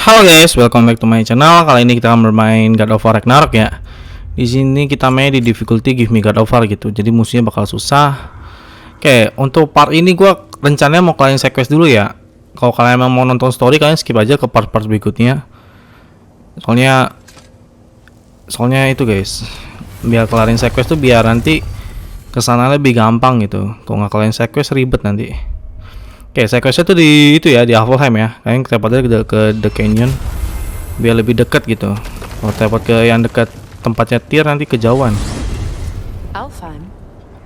Halo guys, welcome back to my channel. Kali ini kita akan bermain God of War Ragnarök ya. Di sini kita main di difficulty give me God of War gitu. Jadi musuhnya bakal susah. Oke, untuk part ini gua rencananya mau kalian side quest dulu ya. Kalau kalian mau nonton story, kalian skip aja ke part-part berikutnya. Soalnya itu guys, biar kelarin side quest tuh biar nanti kesana lebih gampang gitu. Kalau nggak kalian side quest ribet nanti. Oke, side questnya tuh di itu ya, di Hafgufa ya. Kalian teleport ke The Canyon biar lebih dekat gitu. Kalau teleport ke yang dekat tempatnya Tyr nanti kejauhan. Alfheim,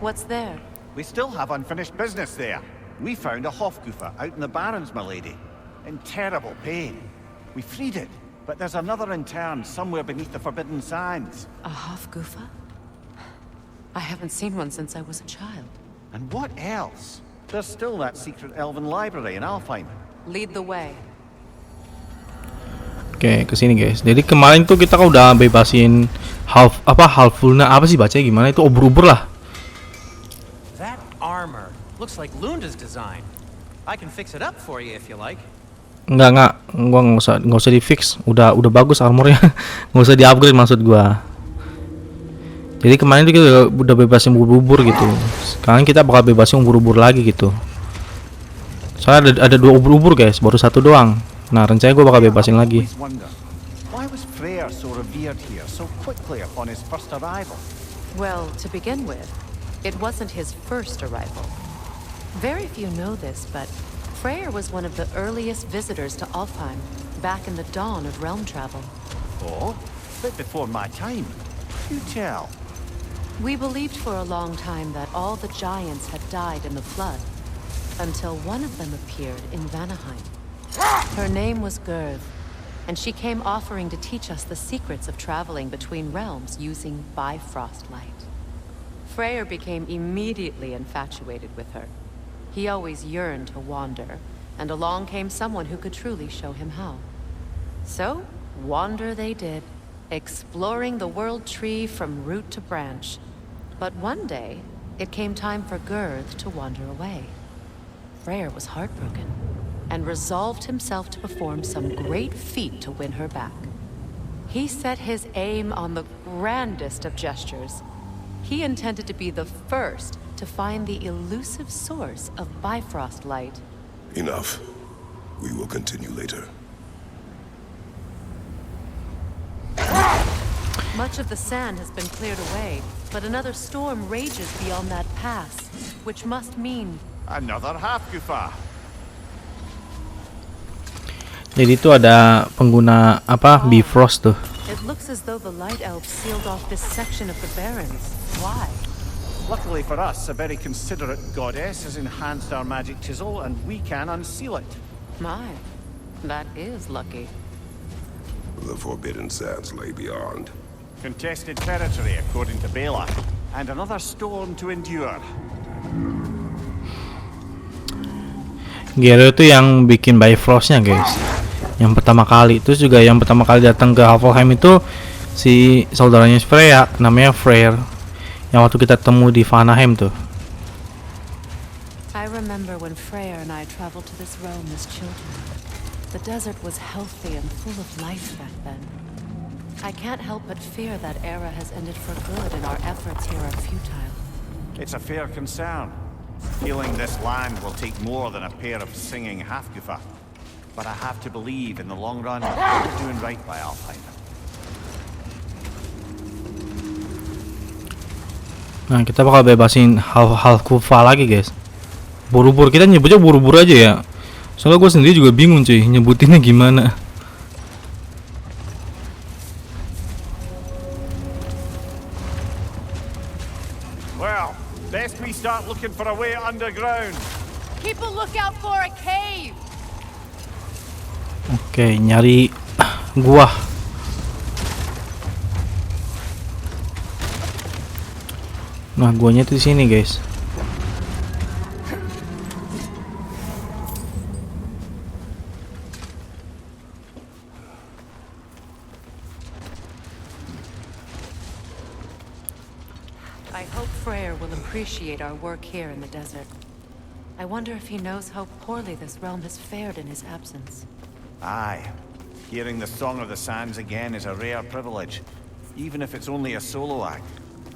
what's there? We still have unfinished business there. We found a Hafgufa out in the barrens, my lady, in terrible pain. We freed it, but there's another interned somewhere beneath the Forbidden Sands. A Hafgufa? I haven't seen one since I was a child. And what else? There's still that secret elven library in Alfheim. Lead the way. Oke, kesini guys. Jadi kemarin tuh kita kan udah bebasin Hafgufa apa sih bacanya gimana itu ubur-ubur lah. That armor looks like Lunda's design. I can fix it up for you if you like. Enggak, gua nggak usah di fix. Udah bagus armornya. Nggak usah di upgrade maksud gua. Jadi kemarin tuh kita udah bebasin ubur-ubur gitu. Sekarang kita bakal bebasin ubur-ubur lagi gitu. Soalnya ada dua ubur-ubur guys, baru satu doang. Nah rencananya gue bakal bebasin lagi. Why was Freyr so revered here so quickly upon his first arrival? Well, to begin with, it wasn't his first arrival. Very few know this, but Freyr was one of the earliest visitors to Alfheim, back in the dawn of realm travel. Oh, but before my time. You tell. We believed for a long time that all the giants had died in the flood, until one of them appeared in Vanaheim. Her name was Gerd, and she came offering to teach us the secrets of traveling between realms using Bifrost light. Freyr became immediately infatuated with her. He always yearned to wander, and along came someone who could truly show him how. So, wander they did, exploring the world tree from root to branch. But one day, it came time for Gerd to wander away. Freyr was heartbroken, and resolved himself to perform some great feat to win her back. He set his aim on the grandest of gestures. He intended to be the first to find the elusive source of Bifrost light. Enough. We will continue later. Much of the sand has been cleared away, but another storm rages beyond that pass, which must mean Another Hafgufa. Jadi itu ada pengguna Bifrost tuh. It looks as though the Light Elves sealed off this section of the Barrens. Why? Luckily for us, a very considerate goddess has enhanced our magic chisel, and we can unseal it. My, that is lucky. The Forbidden Sands lay beyond. Contested territory, according to Bela, and another storm to endure. Gero itu yang bikin Bifrostnya guys. Yang pertama kali, terus juga yang pertama kali datang ke Hafgufa itu si saudaranya Freyr, namanya Freyr. Yang waktu kita temu di Vanaheim tuh. I remember when Freyr and I traveled to this realm as children. The desert was healthy and full of life back then. I can't help but fear that era has ended for good and our efforts here are futile. It's a fair concern. Healing this land will take more than a pair of singing Hafgufa. But I have to believe in the long run, we're doing right by Alfheim. Nah kita bakal bebasin Hafgufa lagi guys. Buru-buru, kita nyebutnya buru-buru aja ya. Soalnya gue sendiri juga bingung cuy, nyebutinnya gimana. Well, best we start looking for a way underground. Keep a lookout for a cave. Oke, nyari gua. Nah, guanya tuh di sini, guys. I hope Freyr will appreciate our work here in the desert. I wonder if he knows how poorly this realm has fared in his absence. Aye. Hearing the song of the sands again is a rare privilege, even if it's only a solo act.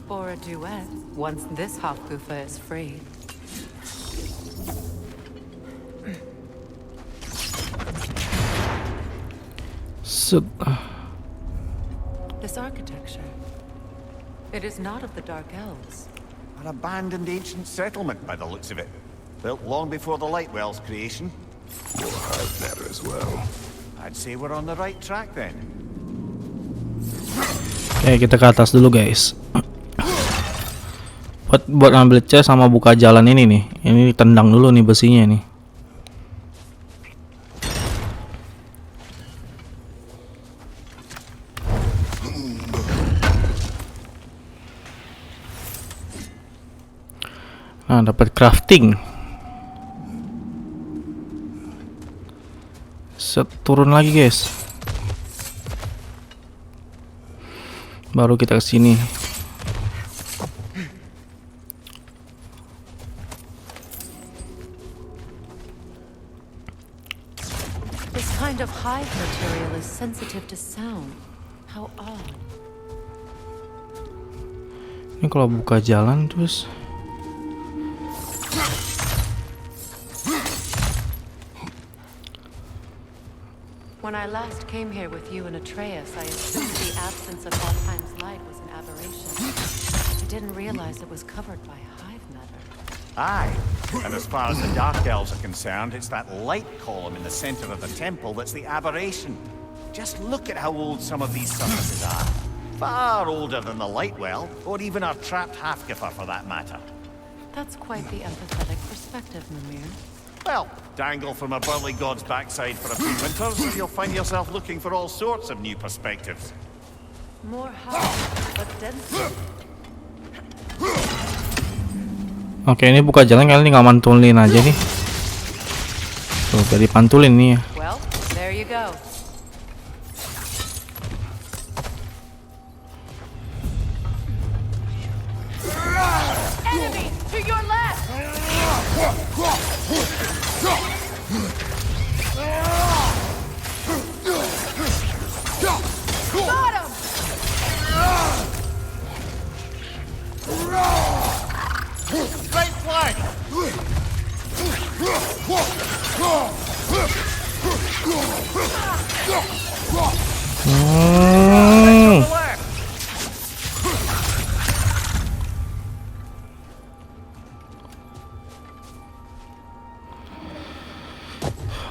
Or a duet, once this Hafgufa is free. Set. This architecture, it is not of the Dark Elves. An abandoned ancient settlement by the looks of it. Built long before the Lightwell's creation. Your heart matter as well. I'd say we're on the right track then. Oke, kita ke atas dulu guys. Buat ngambil chest sama buka jalan ini nih. Ini tendang dulu nih besinya nih. Nah, dapat crafting. Set, turun lagi guys. Baru kita kesini. This kind of hide material is sensitive to sound. How odd. Ini kalau buka jalan terus. When I last came here with you and Atreus, I assumed the absence of Alfheim's light was an aberration. I didn't realize it was covered by hive matter. Aye, and as far as the Dark Elves are concerned, it's that light column in the center of the temple that's the aberration. Just look at how old some of these surfaces are. Far older than the Lightwell, or even our trapped Hafgufa for that matter. That's quite the empathetic perspective, Mimir. Well, dangle from a burly god's backside for a few winters, and you'll find yourself looking for all sorts of new perspectives. More hive, but denser. Oke, ini buka jalan kalian tinggal mantulin aja nih. Tuh, jadi pantulin nih ya. Well, there you go. Enemy to your left. Got him. Great flank!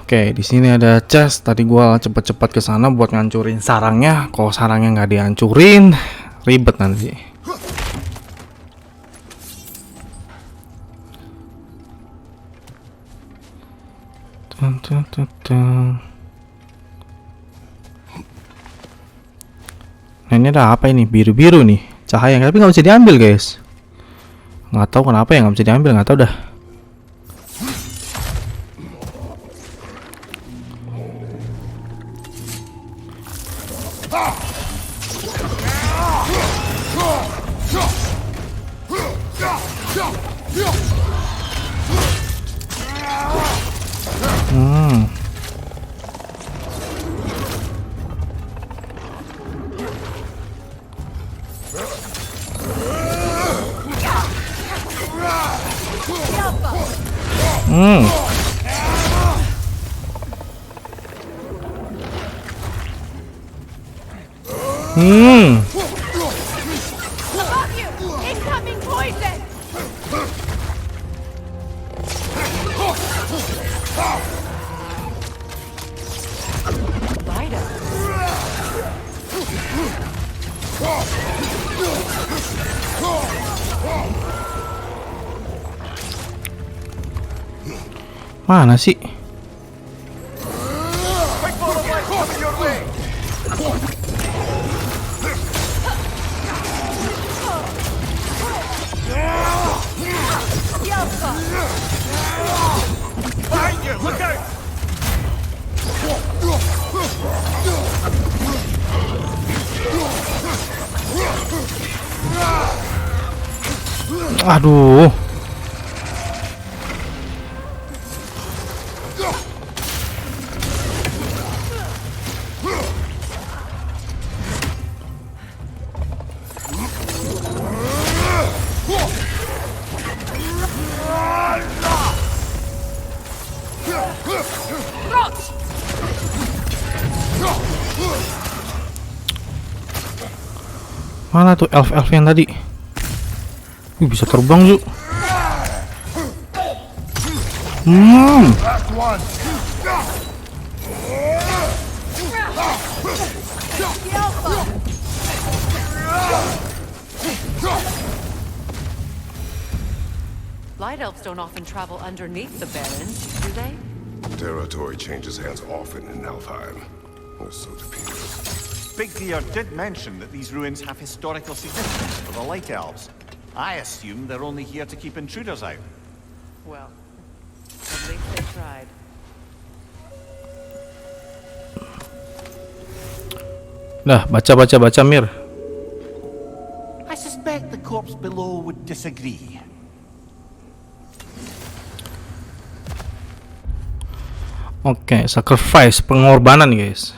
Oke, di sini ada chest. Tadi gua cepet-cepet ke sana buat ngancurin sarangnya. Kalau sarangnya nggak dihancurin, ribet nanti. Nah, ini ada apa ini? Biru-biru nih, cahaya. Tapi nggak bisa diambil guys. Nggak tahu kenapa ya nggak bisa diambil. Nggak tahu dah. Above you! Incoming poison! Badai. Mana sih? Aduh. Mana tuh elf-elf yang tadi? Bisa terbang yuk. Light elves don't often travel underneath the Barrens, do they? Territory changes hands often in Alfheim. So do people. Big Deer did mention that these ruins have historical significance for the Light Elves. I assume they're only here to keep intruders out. Well, at least they tried. Dah, baca Mir. I suspect the corpse below would disagree. Oke, sacrifice, pengorbanan guys.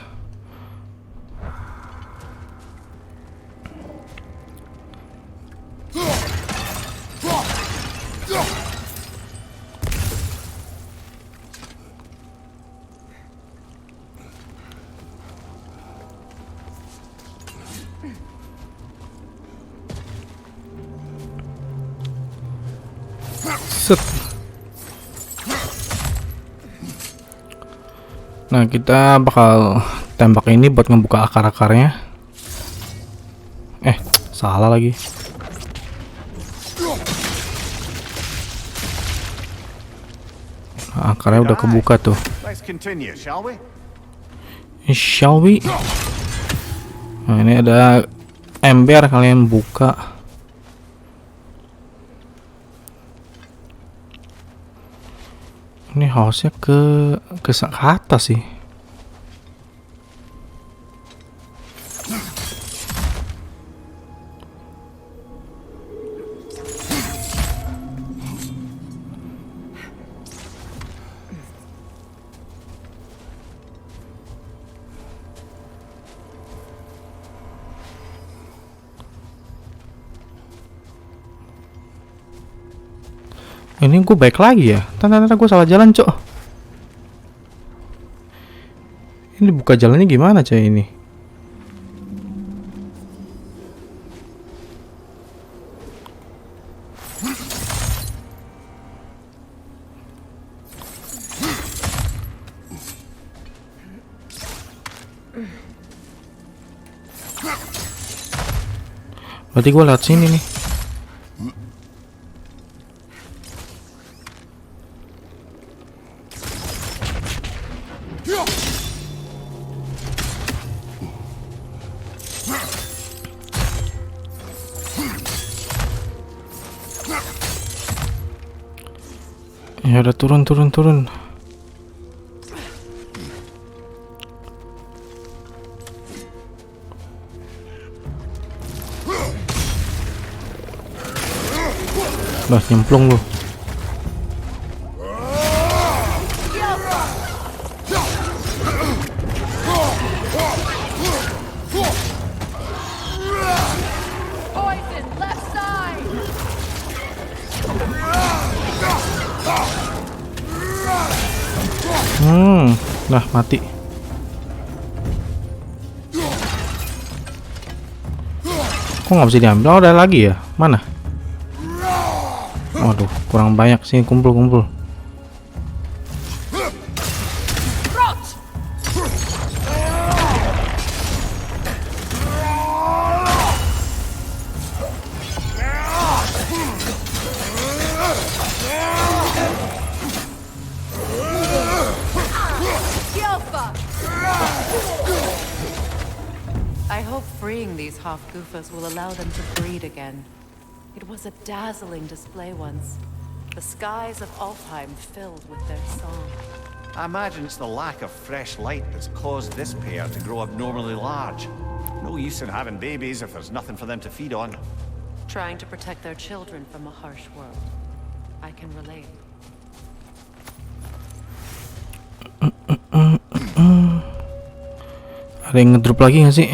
Set. Nah, kita bakal tembak ini buat ngebuka akar-akarnya. Salah lagi. Nah, akarnya udah kebuka tuh. Let's continue, shall we? Shall we? Nah, ini ada ember, kalian buka. Ini harusnya ke atas sih. Ini gue baik lagi ya. Tanda-tanda gue salah jalan, cok. Ini buka jalannya gimana, cok ini? Berarti gue lewat sini nih. Ya udah, turun. Lah, nyemplung lu. Poison, left side! Lah mati. Kok nggak bisa diambil? Oh, ada lagi ya? Mana? Waduh, kurang banyak sih. Kumpul. I hope freeing these Hafgufas will allow them to breed again. It was a dazzling display once. The skies of Alfheim filled with their song. I imagine it's the lack of fresh light that's caused this pair to grow abnormally large. No use in having babies if there's nothing for them to feed on. Trying to protect their children from a harsh world. I can relate. Ada yang ngedrop lagi nggak sih?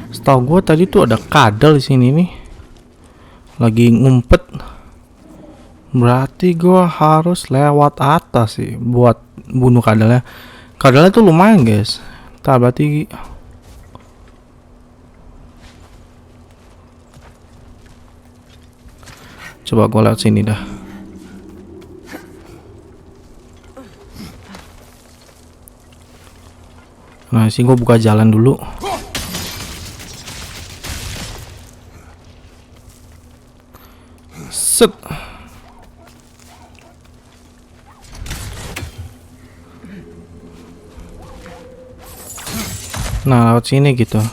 Setahu gue tadi tuh ada kadal di sini nih, lagi ngumpet. Berarti gua harus lewat atas sih buat bunuh kadalnya. Kadalnya tuh lumayan guys. Tak berarti coba gua lewat sini dah. Nah, sini gua buka jalan dulu. Set. Nah, lewat sini gitu.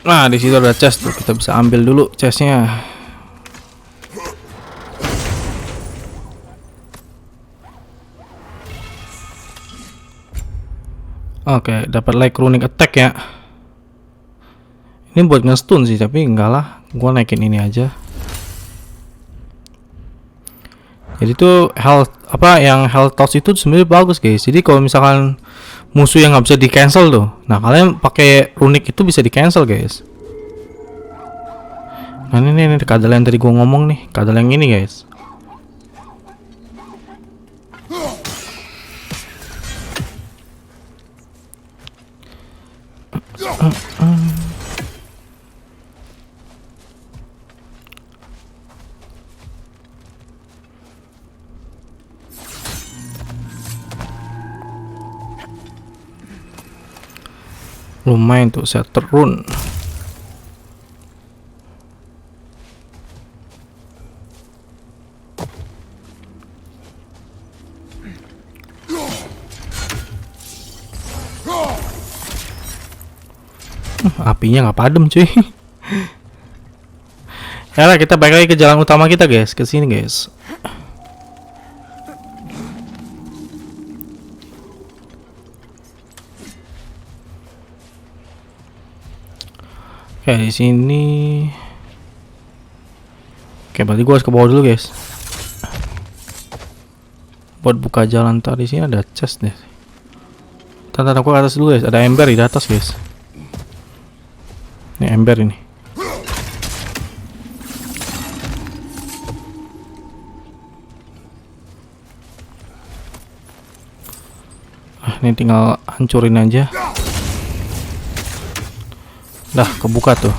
Nah, di situ ada chest tuh, kita bisa ambil dulu chestnya. Oke, dapat like runic attack ya. Ini buat nge-stun sih, tapi enggak lah. Gua naikin ini aja. Jadi tuh health apa yang health touch itu sebenarnya bagus guys. Jadi kalau misalkan musuh yang nggak bisa di cancel tuh, nah kalian pakai runic itu bisa di cancel guys. Nah ini kadal yang tadi gua ngomong nih, kadal yang ini guys. Lumayan tuh saya terun. Apinya nggak padam cuy. Ya lah, kita balik lagi ke jalan utama kita guys, ke sini guys. Oke, di sini. Oke, berarti gua harus ke bawah dulu guys. Buat buka jalan tadi sini ada chest deh. Tante aku ke atas dulu guys, ada ember di atas guys. Ini ember ini. Ini tinggal hancurin aja. Dah kebuka tuh.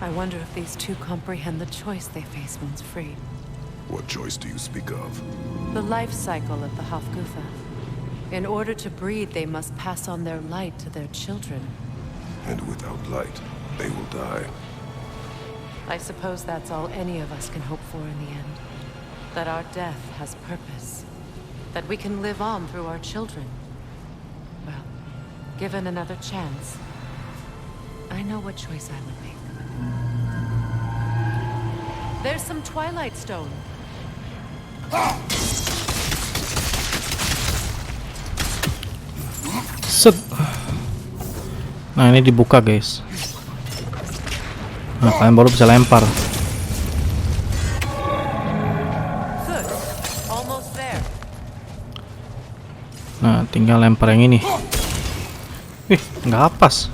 I wonder if these two comprehend the choice they face once freed. What choice do you speak of? The life cycle of the Hafgufa. In order to breed, they must pass on their light to their children. And without light, they will die. I suppose that's all any of us can hope for in the end. That our death has purpose. That we can live on through our children. Well, given another chance, I know what choice I would make. There's some Twilight Stone. Set. Nah, ini dibuka guys. Nah, kalian baru bisa lempar. Good. Almost there. Nah, tinggal lempar yang ini. Nggak pas.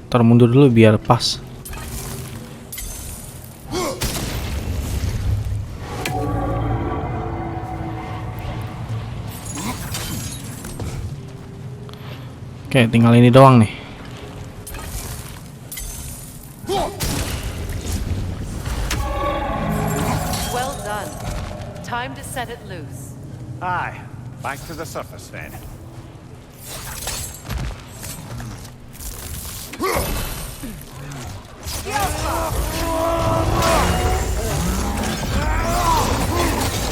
Ntar mundur dulu biar pas. Oke, tinggal ini doang nih. Well done. Time to set it loose. Aye, back to the surface then.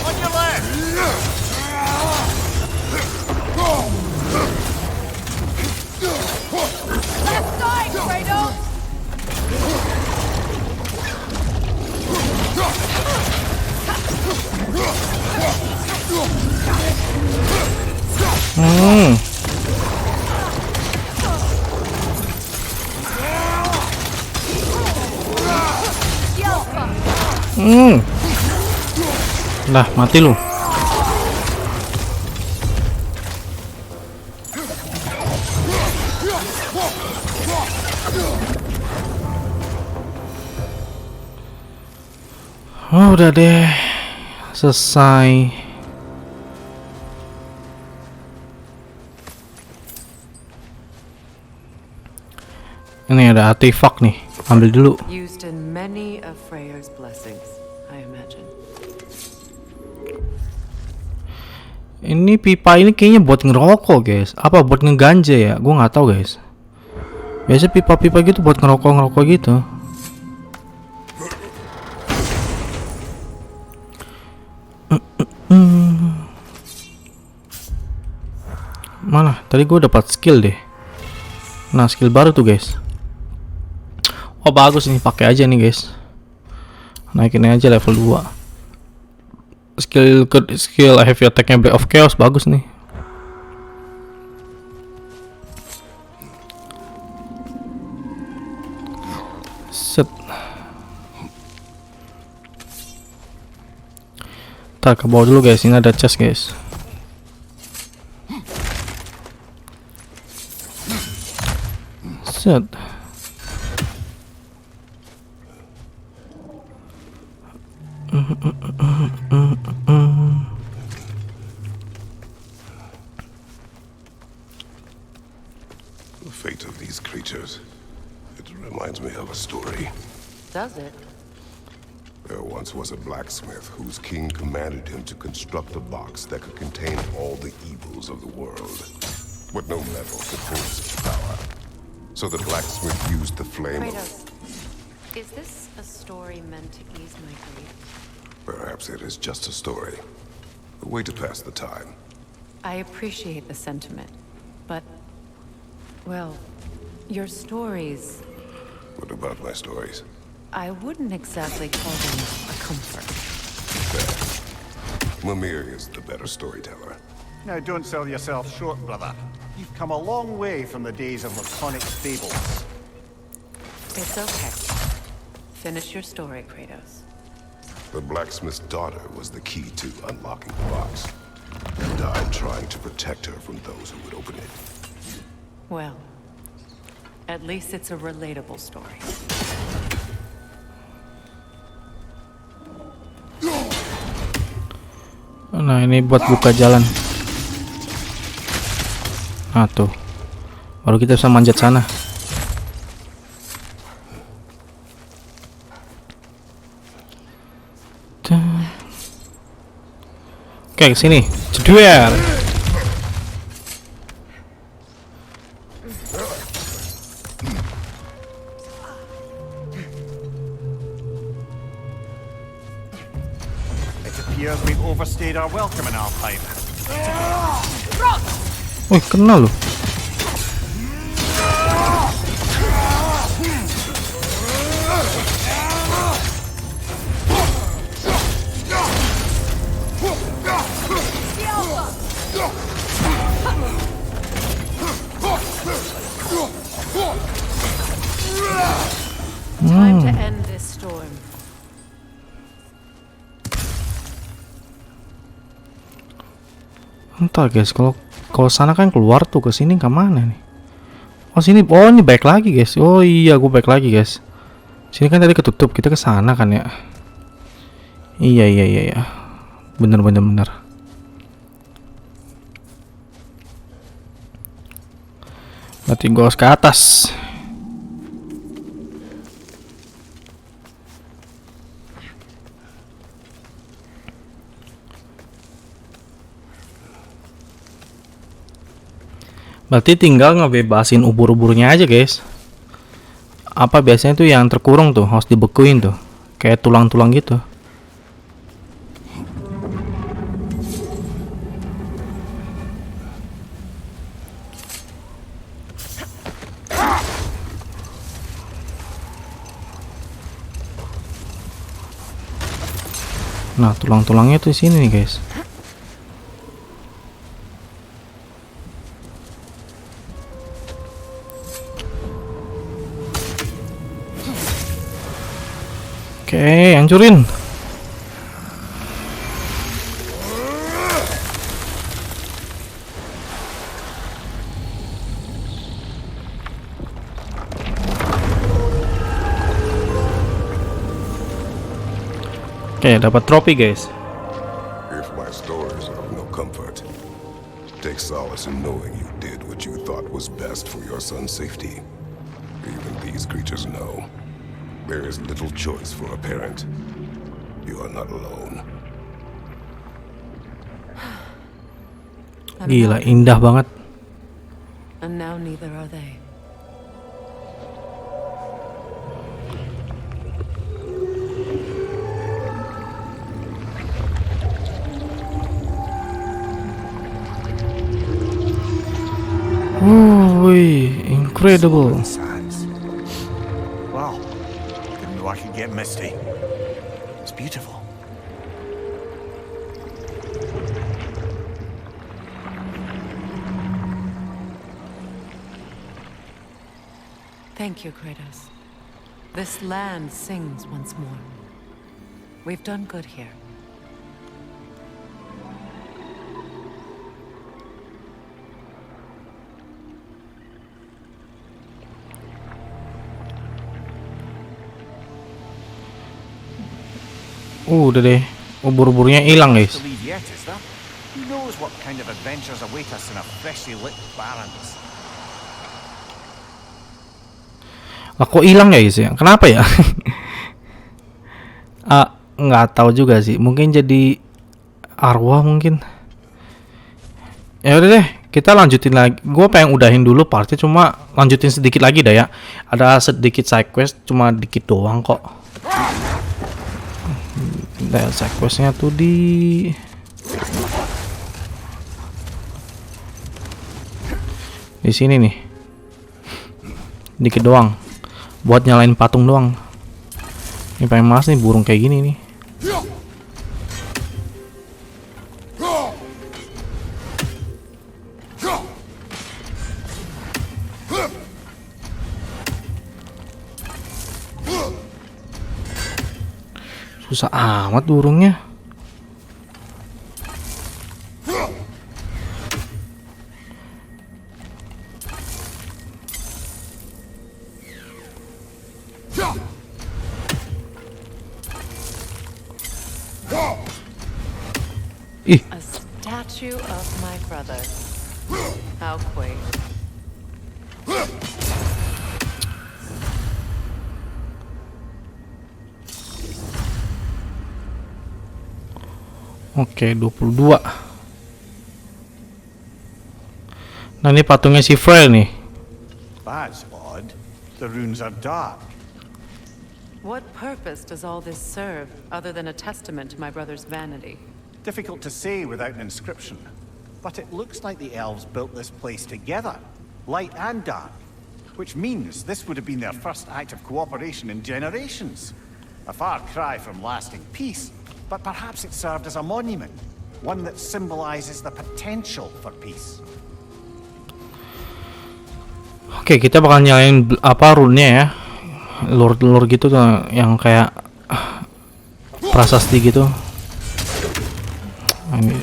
On your left! Left side, Kratos! Nah, mati lu. Oh, udah deh. Selesai. Ini ada artefak nih. Ambil dulu. Used in many of Freyr's blessings, I imagine. Ini pipa ini kayaknya buat ngerokok, guys. Apa buat ngeganja ya? Gua nggak tahu, guys. Biasa pipa-pipa gitu buat ngerokok gitu. Mana? Tadi gue dapat skill deh. Nah, skill baru tuh, guys. Oh, bagus nih, pakai aja nih, guys. Naikin aja level 2. Skill I have your attack-nya Break of Chaos bagus nih. Set. Ntar ke bawah dulu, guys. Ini ada chest, guys. Set. The fate of these creatures, it reminds me of a story. Does it? There once was a blacksmith whose king commanded him to construct a box that could contain all the evils of the world. But no metal could hold such power. So the blacksmith used the flame of... Kratos, is this a story meant to ease my grief? Perhaps it is just a story. A way to pass the time. I appreciate the sentiment, but, well, your stories, What about my stories? I wouldn't exactly call them a comfort. Fair. Mimir is the better storyteller. Now, don't sell yourself short, brother. You've come a long way from the days of laconic fables. It's okay. Finish your story, Kratos. The blacksmith's daughter was the key to unlocking the box. And died trying to protect her from those who would open it. Well, at least it's a relatable story. Nah, ini buat buka jalan. Nah, tuh. Baru kita bisa manjat sana. Oke, sini. Jedwer. It appears we've overstayed our welcome in Alfheim. Wih, kena loh. Time to end this storm. Entar guys, kalau sana kan keluar tuh, ke sini ke mana nih? Oh sini, oh ini baik lagi guys. Oh iya, gue baik lagi guys. Sini kan tadi ketutup, kita ke sana kan ya? Iya. Bener. Berarti gue harus ke atas. Berarti tinggal ngebebasin ubur-uburnya aja guys. Apa biasanya tuh yang terkurung tuh harus dibekuin tuh, kayak tulang-tulang gitu. Nah, tulang-tulangnya tuh sini nih guys. Oke, hancurin. Oke, dapat trofi guys. If my stories are of no comfort, take solace in knowing you did what you thought was best for your son's safety. Even these creatures know there is little choice for a parent. You are not alone. Gila, indah banget. And now neither are they. Wih, incredible. Sands. Wow. Didn't know I could get misty. It's beautiful. Thank you, Kratos. This land sings once more. We've done good here. Udah deh, ubur-uburnya hilang guys. To leave yet, is there? Who knows what kind of adventures await us in a freshly lit barrens? Lah kok hilang ya guys ya? Kenapa ya? Nggak tahu juga sih. Mungkin jadi arwah mungkin. Ya udah deh, kita lanjutin lagi. Gue pengen udahin dulu partnya, cuma lanjutin sedikit lagi dah ya. Ada sedikit side quest, cuma dikit doang kok. Dan side questnya tuh di sini nih. Dikit doang. Buat nyalain patung doang. Ini pengen mas nih burung kayak gini nih. Susah amat burungnya. Ih, A statue of my brother. How quaint. oke 22. Nah ini patungnya si Frey nih. That's odd. The runes are dark. What purpose does all this serve, other than a testament to my brother's vanity? Difficult to say without an inscription. But it looks like the elves built this place together, light and dark. Which means this would have been their first act of cooperation in generations. A far cry from lasting peace, but perhaps it served as a monument. One that symbolizes the potential for peace. Oke, kita bakal nyalain apa rune ya. Lur-lur gitu tuh yang kayak prasasti gitu. Nah, ini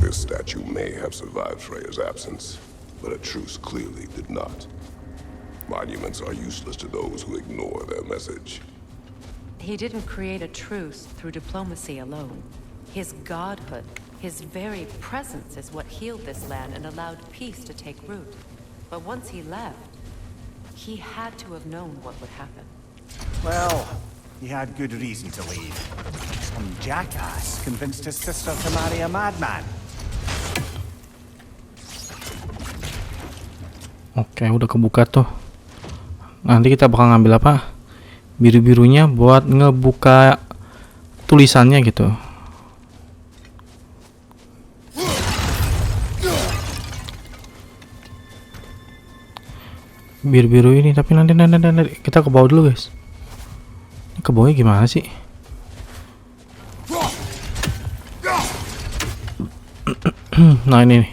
This statue may have survived Freya's absence, but a truce clearly did not. Monuments are useless to those who ignore their message. He didn't create a truce through diplomacy alone. His godhood, his very presence is what healed this land and allowed peace to take root. But once he left, he had to have known what would happen. Well, he had good reason to leave. Some jackass convinced his sister to marry a madman. oke, udah kebuka tuh. Nanti kita bakal ngambil apa? Biru-birunya buat ngebuka tulisannya gitu. Biru-biru ini, tapi nanti kita ke bawah dulu guys. Ini ke bawahnya gimana sih? Nah ini nih.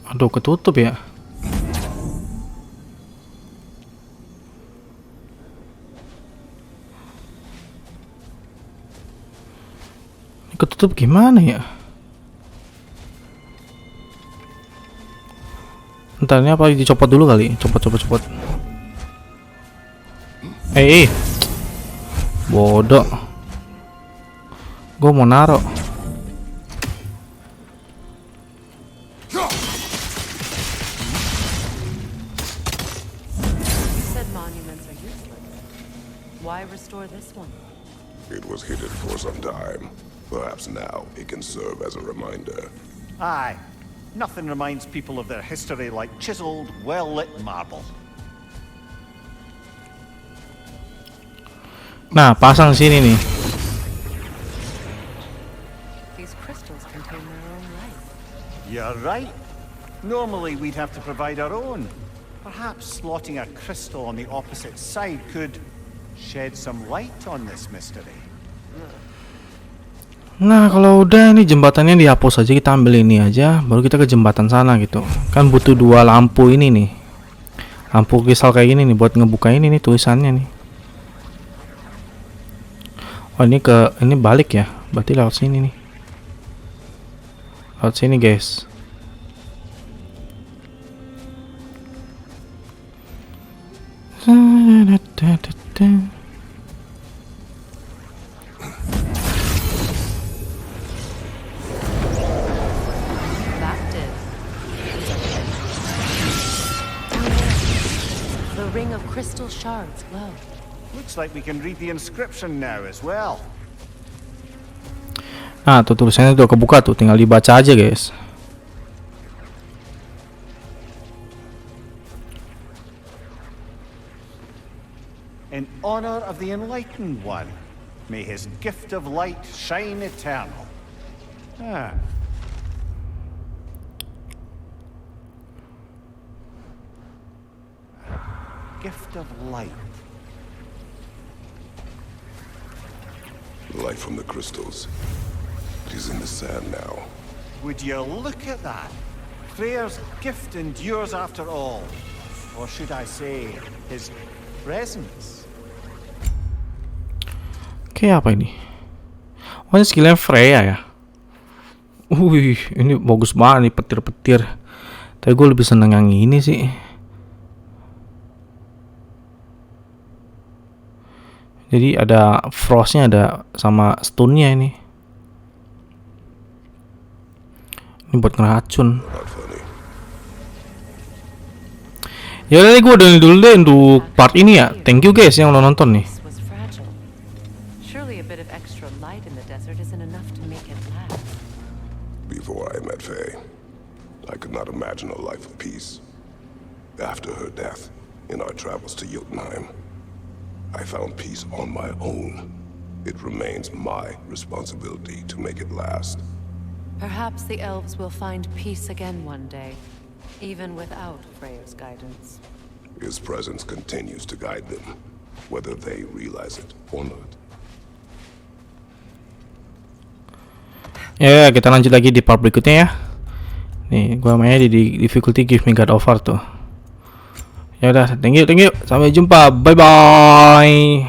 Aduh, ketutup ya. Ini ketutup gimana ya? Ntar ini apa dicopot dulu kali? Copot. Bodoh. Gue mau naro. You said monuments are useless. Why restore this one? It was hidden for some time. Perhaps now it can serve as a reminder. Aye. Nothing reminds people of their history like chiseled, well-lit marble. Nah, pasang sini nih. These crystals contain their own life. You're right. Normally we'd have to provide our own. Perhaps slotting a crystal on the opposite side could shed some light on this mystery. Nah, kalau udah ini jembatannya dihapus aja, kita ambil ini aja, baru kita ke jembatan sana gitu. Kan butuh 2 lampu ini nih. Lampu kristal kayak gini nih buat ngebuka ini nih tulisannya nih. Oh, ini balik ya. Berarti lewat sini nih. Lewat sini, guys. That did. The ring of crystal shards glow. Looks like we can read the inscription now as well. Nah, tuh tulisannya tuh kebuka tuh, tinggal dibaca aja, guys. In honor of the Enlightened One, may his gift of light shine eternal. Ah. Gift of light. Light from the crystals. It is in the sand now. Would you look at that? Freyr's gift endures after all. Or should I say, his presence? Oke, apa ini? Oh, ini skillnya Freya ya. Wih, ini bagus banget nih petir-petir. Tapi gue lebih seneng yang ini sih. Jadi ada frostnya, ada sama stunnya ini. Ini buat ngeracun. Not funny. Ya udah, gue udah dulu deh untuk part ini ya. Thank you guys yang udah nonton nih. This was fragile. Surely a bit of extra light in the desert isn't enough to make it last. Before I met Faye, I could not imagine a life of peace. After her death, in our travels to Jotunheim, I found peace on my own. It remains my responsibility to make it last. Perhaps the elves will find peace again one day, even without Freyr's guidance. His presence continues to guide them, whether they realize it or not. Ya, kita lanjut lagi di part berikutnya ya. Nih, gua mainnya di difficulty give me God over tuh. Ya udah, thank you. Sampai jumpa. Bye bye.